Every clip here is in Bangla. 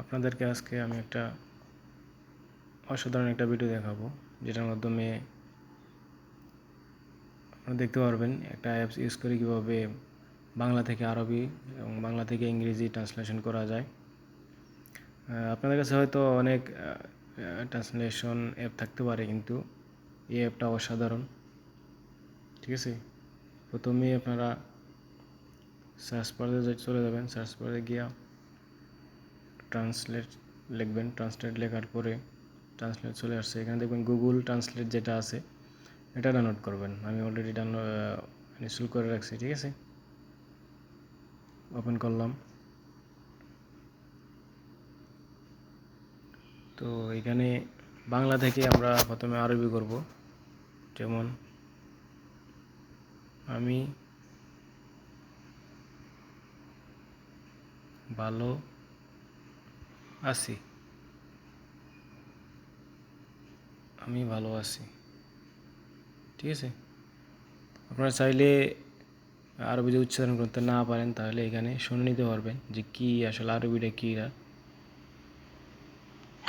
আপনাদেরকে আজকে আমি একটা অসাধারণ একটা ভিডিও দেখাবো, যেটার মাধ্যমে আপনারা দেখতে পারবেন একটা অ্যাপস ইউজ করে কীভাবে বাংলা থেকে আরবি এবং বাংলা থেকে ইংরেজি ট্রান্সলেশন করা যায়। আপনাদের কাছে হয়তো অনেক ট্রান্সলেশন অ্যাপ থাকতে পারে, কিন্তু এই অ্যাপটা অসাধারণ। ঠিক আছে, প্রথমেই আপনারা সার্চ বারে চলে যাবেন, সার্চ বারে গিয়া ট্রান্সলেট লিখবেন। ট্রান্সলেট লেখার পরে ট্রান্সলেট চলে আসছে, এখানে দেখবেন গুগল ট্রান্সলেট যেটা আছে এটা ডাউনলোড করবেন। আমি অলরেডি ইনস্টল করে রাখছি। ঠিক আছে, ওপেন করলাম। তো এখানে বাংলা থেকে আমরা প্রথমে আরবি করব, যেমন আমি ভালো আছি, আমি ভালো আছি। ঠিক আছে, আপনারা চাইলে আরবি যদি উচ্চারণ করতে না পারেন তাহলে এখানে শুনে নিতে পারবেন যে কি আসলে আরবিটা কী।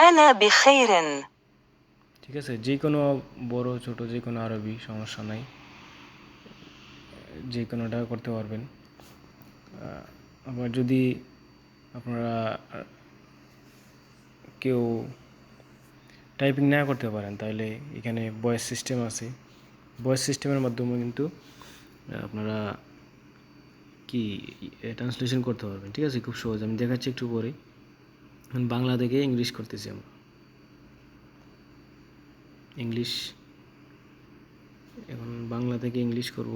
أنا بخير. ঠিক আছে, যে কোনো বড় ছোট যে কোনো আরবি সমস্যা নাই, যে কোনোটা করতে পারবেন। আবার যদি আপনারা কেউ টাইপিং না করতে পারেন তাহলে এখানে ভয়েস সিস্টেম আছে। ভয়েস সিস্টেমের মাধ্যমে কিন্তু আপনারা কি ট্রান্সলেশন করতে পারবেন। ঠিক আছে, খুব সহজ। আমি দেখাচ্ছি একটু পরে। বাংলা থেকে ইংলিশ করতেছি আমরা। ইংলিশ, এখন বাংলা থেকে ইংলিশ করব।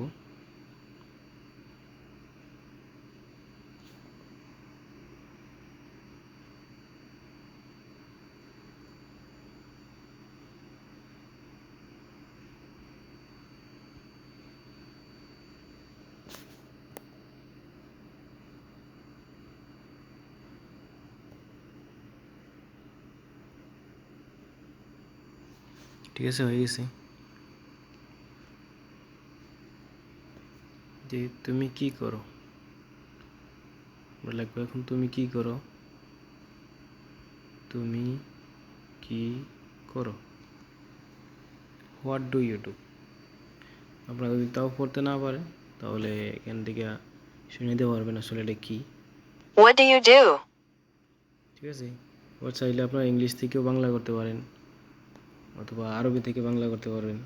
ঠিক আছে, হয়ে গেছে। যে তুমি কি করো লাগবে, এখন তুমি কি করো, তুমি কি করো, হোয়াট ডু ইউ ডু। আপনারা যদি তাও পড়তে না পারেন তাহলে এখান থেকে শুনে নিতে পারবেন আসলে এটা কী। What do you do? ঠিক আছে, ও চাইলে আপনারা ইংলিশ থেকেও বাংলা করতে পারেন অথবা আরবি থেকে বাংলা করতে পারবেন।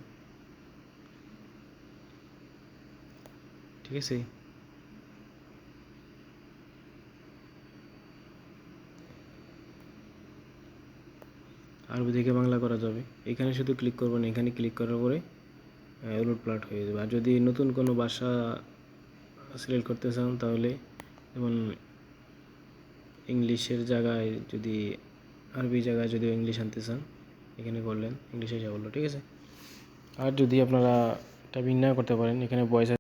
ঠিক আছে, আরবি থেকে বাংলা করা যাবে। এখানে শুধু ক্লিক করবেন, এখানে ক্লিক করার পরে উলট পালট হয়ে যাবে। আর যদি নতুন কোনো ভাষা সিলেক্ট করতে চান তাহলে যেমন ইংলিশের জায়গায় যদি আরবি জায়গায় যদি ইংলিশ আনতে চান এখানে করলেন, ইংলিশে যা বললো। ঠিক আছে, আর যদি আপনারা টাইপিং না করতে পারেন এখানে ভয়েস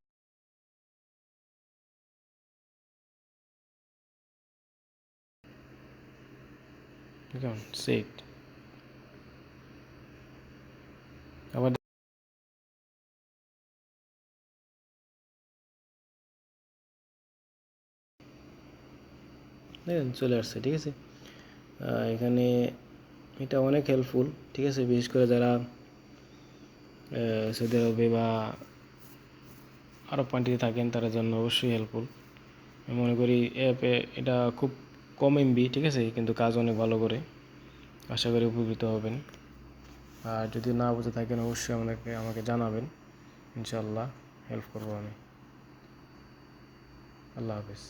সেট। আবার দেখেন চলে আসছে। ঠিক আছে, এখানে এটা অনেক হেল্পফুল। ঠিক আছে, বিশেষ করে যারা সৌদি আরবে বা আরব কান্ট্রিতে থাকেন তাদের জন্য অবশ্যই হেল্পফুল। আমি মনে করি অ্যাপে এটা খুব কম এমবি। ঠিক আছে, কিন্তু কাজ অনেক ভালো করে। আশা করি উপকৃত হবেন। আর যদি না বুঝে থাকেন অবশ্যই আমাকে জানাবেন, ইনশাআল্লাহ হেল্প করবো আমি। আল্লাহ হাফেজ।